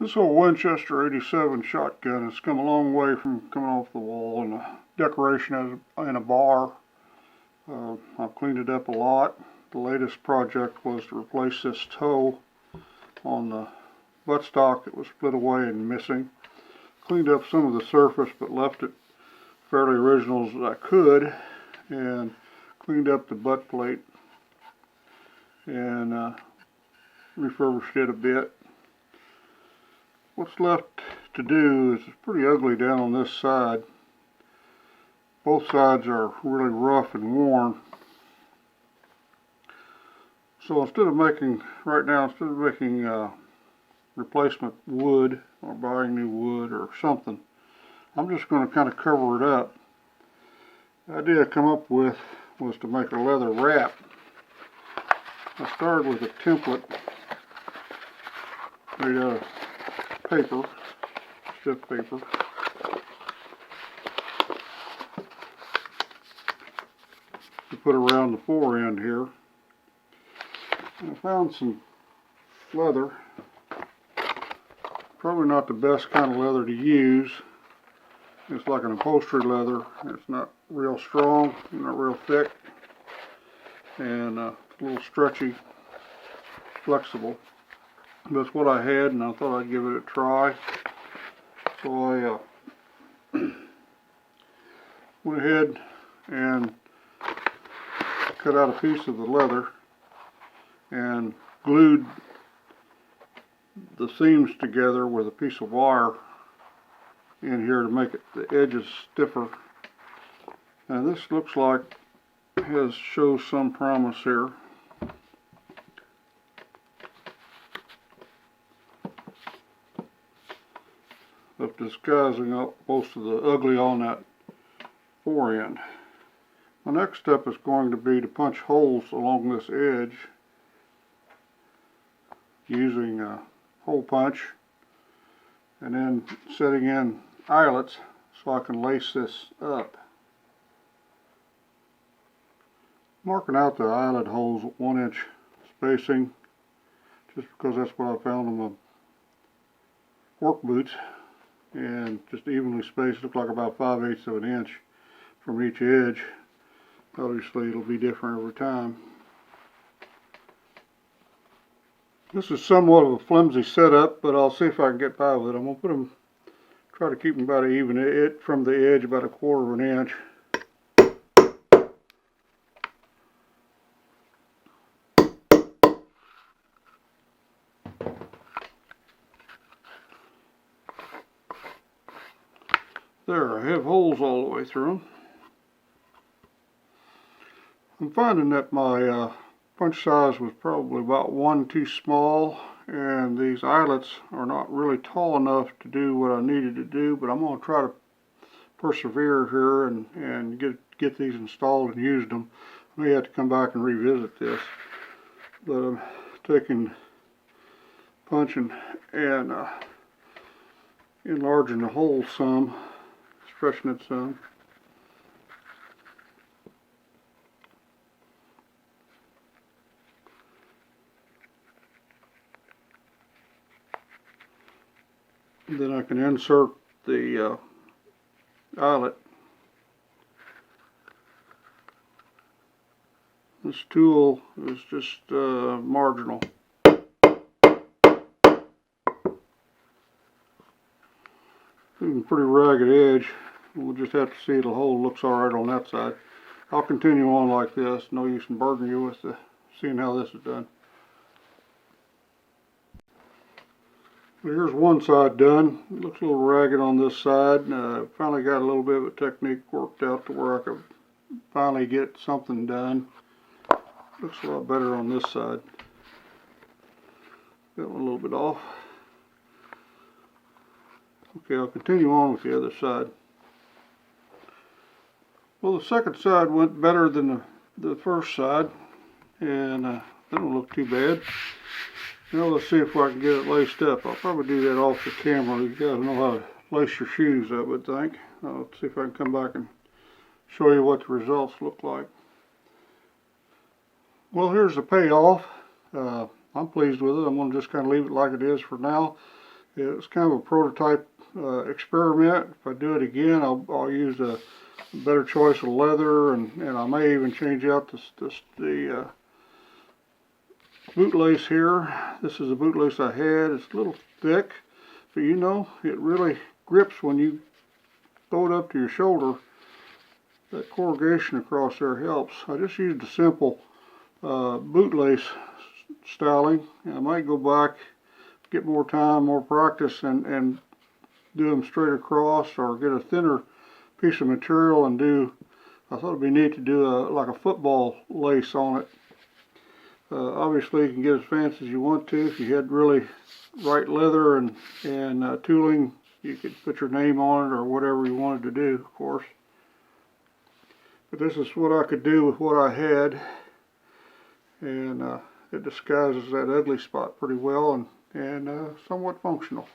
This old Winchester 87 shotgun has come a long way from coming off the wall and a decoration in a bar. I've cleaned it up a lot. The latest project was to replace this toe on the buttstock that was split away and missing. Cleaned up some of the surface but left it fairly original as I could, and cleaned up the butt plate and refurbished it a bit. What's left to do is it's pretty ugly down on this side. Both sides are really rough and worn. So instead of making replacement wood or buying new wood or something, I'm just going to kind of cover it up. The idea I come up with was to make a leather wrap. I started with a template made out of paper, stiff paper. To put around the forend here. And I found some leather. Probably not the best kind of leather to use. It's like an upholstery leather. It's not real strong, not real thick, and a little stretchy, flexible. That's what I had, and I thought I'd give it a try. So I went ahead and cut out a piece of the leather and glued the seams together with a piece of wire in here to make the edges stiffer. And this looks like it shows some promise here. Of disguising up most of the ugly on that forend. My next step is going to be to punch holes along this edge using a hole punch, and then setting in eyelets so I can lace this up. Marking out the eyelet holes at 1 inch spacing, just because that's what I found on my work boots, and just evenly spaced, look like about 5/8 of an inch from each edge. Obviously it'll be different every time. This is somewhat of a flimsy setup, but I'll see if I can get by with it. I'm going to put them, try to keep them about even it from the edge, about 1/4 of an inch. There, I have holes all the way through them. I'm finding that my punch size was probably about 1 too small, and these eyelets are not really tall enough to do what I needed to do, but I'm going to try to persevere here and get these installed and use them. I may have to come back and revisit this, but I'm taking, punching, and enlarging the hole some, stretching it some. Then I can insert the eyelet. This tool is just marginal. Even pretty ragged edge. We'll just have to see. The hole looks alright on that side. I'll continue on like this. No use in burdening you with seeing how this is done. Well, here's one side done. It looks a little ragged on this side. Finally got a little bit of a technique worked out to where I could finally get something done. Looks a lot better on this side. Got one a little bit off. Okay, I'll continue on with the other side. Well, the second side went better than the first side, and that don't look too bad. Now let's see if I can get it laced up. I'll probably do that off the camera. You guys know how to lace your shoes, I would think. I'll see if I can come back and show you what the results look like. Well, here's the payoff. I'm pleased with it. I'm going to just kind of leave it like it is for now. It's kind of a prototype experiment. If I do it again, I'll use a better choice of leather, and I may even change out the bootlace here. This is a bootlace I had. It's a little thick, but you know, it really grips when you throw it up to your shoulder. That corrugation across there helps. I just used a simple bootlace styling. I might go back, get more time, more practice, and do them straight across, or get a thinner piece of material and do. I thought it'd be neat to do like a football lace on it. Obviously, you can get as fancy as you want to. If you had really right leather and tooling, you could put your name on it or whatever you wanted to do, of course. But this is what I could do with what I had, and it disguises that ugly spot pretty well, and somewhat functional.